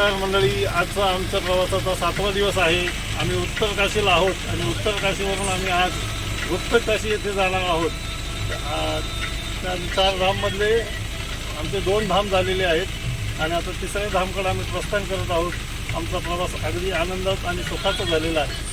नमस्कार मंडळी, आजचा आमच्या प्रवासाचा 7वा दिवस आहे. आम्ही उत्तर काशीला आहोत आणि उत्तर काशीवरून आम्ही आज गुप्त काशी येथे जाणार आहोत. त्या 4 धाममधले आमचे 2 धाम झालेले आहेत आणि आता 3ऱ्या धामकडे आम्ही प्रस्थान करत आहोत. आमचा प्रवास अगदी आनंदात आणि सुखाचा झालेला आहे.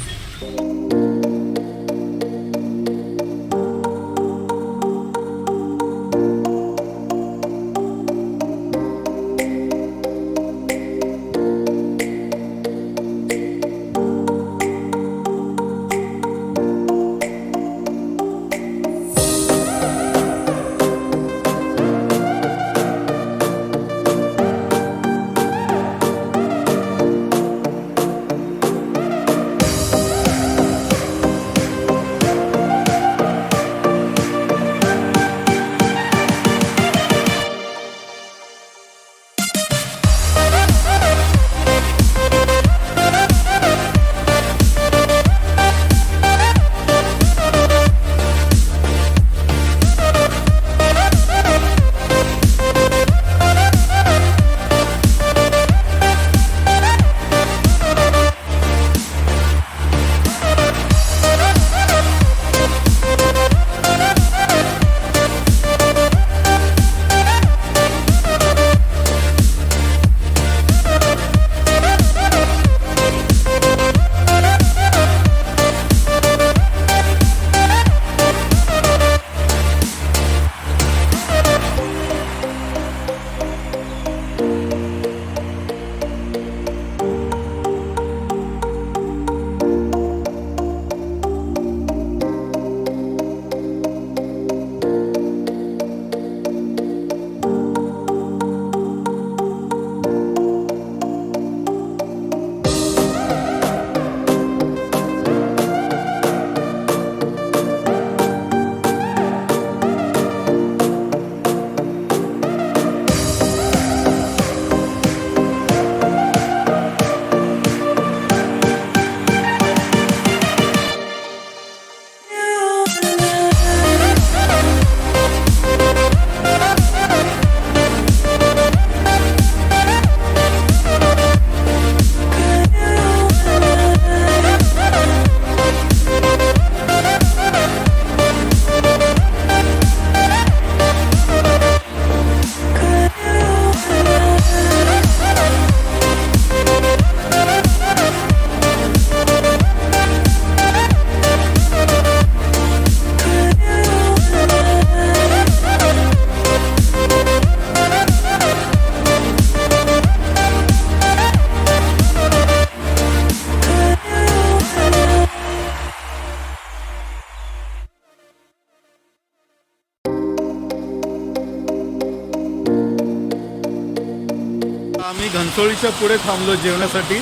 आम्ही घनसोळीच्या पुढे थांबलो जेवणासाठी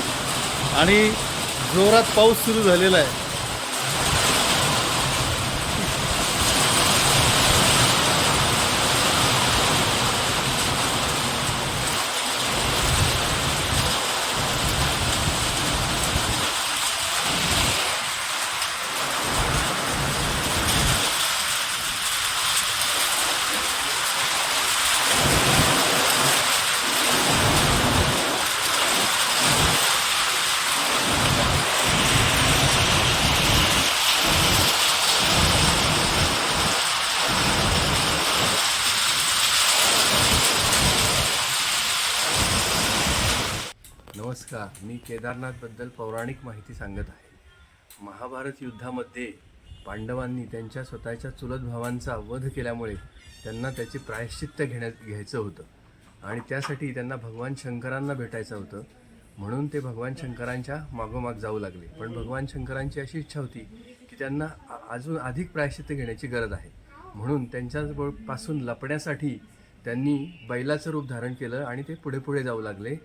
आणि जोरात पाऊस सुरू झालेला आहे. नमस्कार, मी केदारनाथबद्दल पौराणिक माहिती सांगत आहे. महाभारत युद्धामध्ये पांडवांनी त्यांच्या स्वतःच्या चुलत भावांचा वध केल्यामुळे त्यांना त्याचे प्रायश्चित्त घ्यायचं होतं आणि त्यासाठी त्यांना भगवान शंकरांना भेटायचं होतं. म्हणून ते भगवान शंकरांच्या मागोमाग जाऊ लागले. पण भगवान शंकरांची अशी इच्छा होती की त्यांना अजून अधिक प्रायश्चित्त घेण्याची गरज आहे. म्हणून त्यांच्यापासून लपण्यासाठी त्यांनी बैलाचं रूप धारण केलं आणि ते पुढे पुढे जाऊ लागले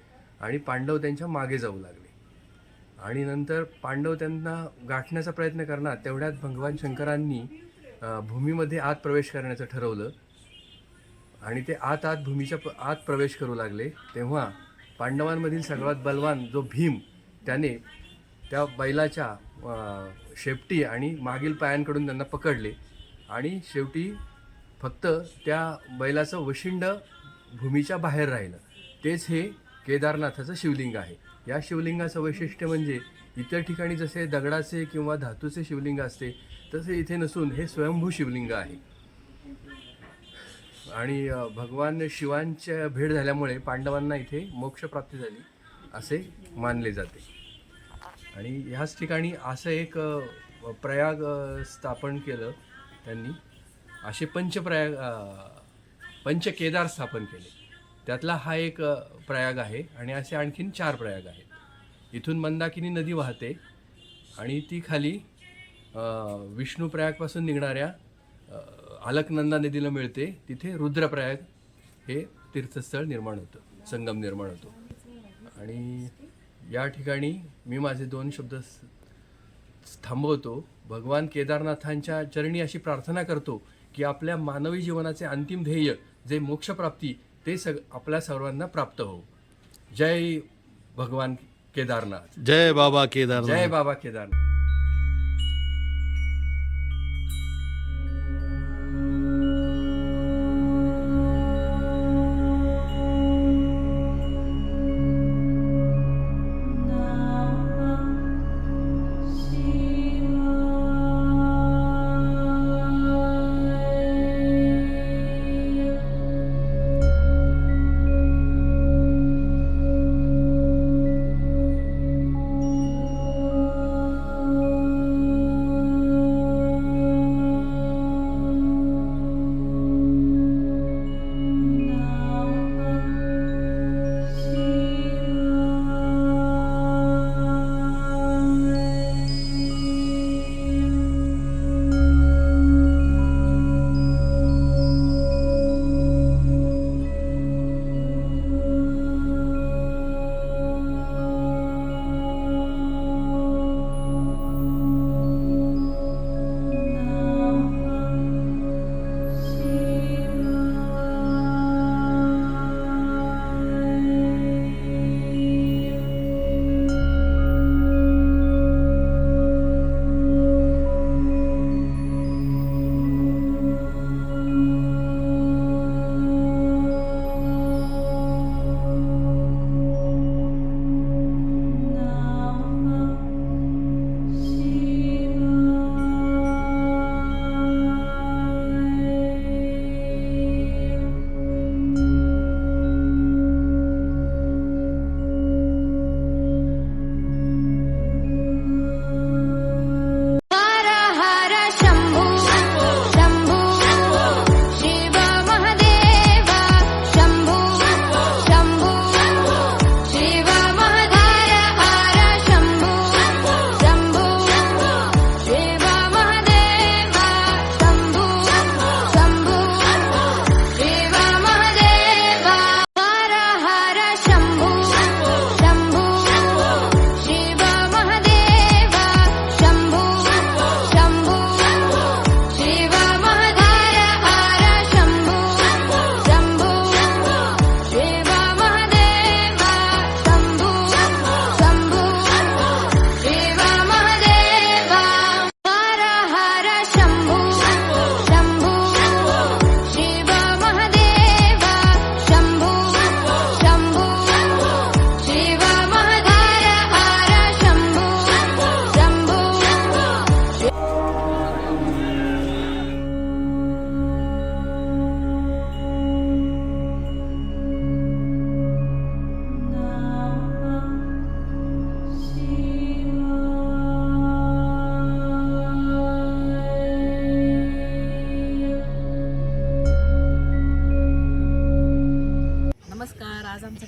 आणि पांडव त्यांच्या मागे जाऊ लागले. आणि नंतर पांडव त्यांना गाठण्याचा प्रयत्न करणार तेवढ्यात भगवान शंकरांनी भूमीमध्ये आत प्रवेश करण्याचं ठरवलं आणि ते आत भूमीच्या आत प्रवेश करू लागले. तेव्हा पांडवांमधील सर्वात बलवान जो भीम त्याने त्या बैलाच्या शेपटी आणि मागील पायांकडून त्यांना पकडले आणि शेवटी फक्त त्या बैलाचं वशिंड भूमीच्या बाहेर राहिलं. तेच हे केदारनाथाचं शिवलिंग आहे. या शिवलिंगाचं वैशिष्ट्य म्हणजे इतर ठिकाणी जसे दगडाचे किंवा धातूचे शिवलिंग असते तसे इथे नसून हे स्वयंभू शिवलिंग आहे. आणि भगवान शिवांच्या भेट झाल्यामुळे पांडवांना इथे मोक्षप्राप्ती झाली असे मानले जाते. आणि ह्याच ठिकाणी असं एक प्रयाग स्थापन केलं त्यांनी. असे पंचकेदार स्थापन केले. त्यातला हा एक प्रयाग आहे आणि असे आणखीन 4 प्रयाग आहेत. इथून मंदाकिनी नदी वाहते आणि ती खाली विष्णू प्रयागपासून निघणाऱ्या अलकनंदा नदीला मिळते. तिथे रुद्रप्रयाग हे तीर्थस्थळ निर्माण होतं, संगम निर्माण होतो. आणि या ठिकाणी मी माझे 2 शब्द थांबवतो. भगवान केदारनाथांच्या चरणी अशी प्रार्थना करतो की आपल्या मानवी जीवनाचे अंतिम ध्येय जे मोक्षप्राप्ती ते आपल्या सर्वांना प्राप्त हो. जय भगवान केदारनाथ. जय बाबा केदारनाथ. जय बाबा केदारनाथ.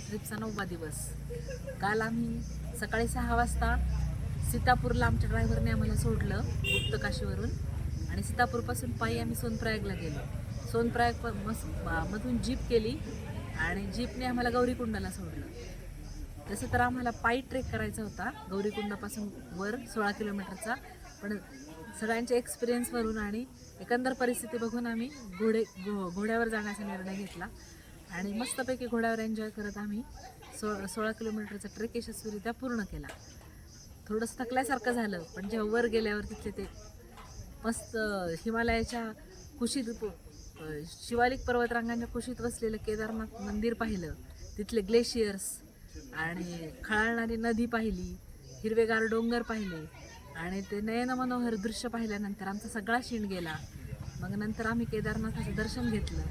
ट्रिपचा 9वा दिवस. काल आम्ही सकाळी 6 वाजता सीतापूरला आमच्या ड्रायव्हरने आम्हाला सोडलं गुप्तकाशीवरून आणि सीतापूरपासून पायी आम्ही सोनप्रयागला गेलो. सोनप्रयाग मधून जीप केली आणि जीपने आम्हाला गौरीकुंडाला सोडलं. तसं तर आम्हाला पायी ट्रेक करायचा होता गौरीकुंडापासून वर 16 किलोमीटरचा, पण सगळ्यांच्या एक्सपिरियन्सवरून आणि एकंदर परिस्थिती बघून आम्ही घोड्यावर जाण्याचा निर्णय घेतला आणि मस्तपैकी घोड्यावर एन्जॉय करत आम्ही 16 किलोमीटरचा ट्रेक यशस्वीरित्या पूर्ण केला. थोडंसं थकल्यासारखं झालं, पण जेव्हा वर गेल्यावर तिथले ते मस्त हिमालयाच्या कुशीत शिवालिक पर्वतरांगांच्या कुशीत वसलेलं केदारनाथ मंदिर पाहिलं, तिथले ग्लेशियर्स आणि खळाळणारी नदी पाहिली, हिरवेगार डोंगर पाहिले आणि ते नयन मनोहर दृश्य पाहिल्यानंतर आमचा सगळा शीण गेला. मग नंतर आम्ही केदारनाथाचं दर्शन घेतलं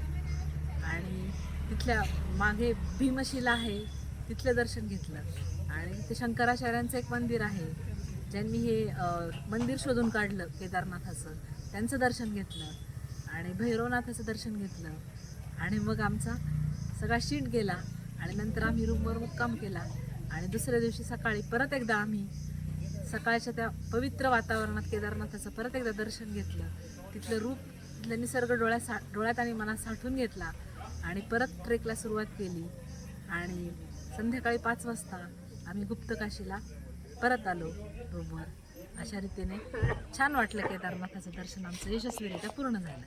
आणि तिथल्या मागे भीमशिला आहे तिथलं दर्शन घेतलं आणि ते शंकराचार्यांचं एक मंदिर आहे, ज्यांनी हे मंदिर शोधून काढलं केदारनाथाचं, त्यांचं दर्शन घेतलं आणि भैरवनाथाचं दर्शन घेतलं आणि मग आमचा सगळा शीट गेला आणि नंतर आम्ही रूमवर मुक्काम केला आणि दुसऱ्या दिवशी सकाळी परत एकदा आम्ही सकाळच्या त्या पवित्र वातावरणात केदारनाथाचं परत एकदा दर्शन घेतलं. तिथलं रूप, तिथलं निसर्ग डोळ्यात आणि मनात साठवून घेतला आणि परत ट्रेकला सुरुवात केली आणि संध्याकाळी 5 वाजता आम्ही गुप्तकाशीला परत आलो रूमवर. अशा रीतीने छान वाटलं. केदारनाथाचं दर्शन आमचं यशस्वीरित्या पूर्ण झालं.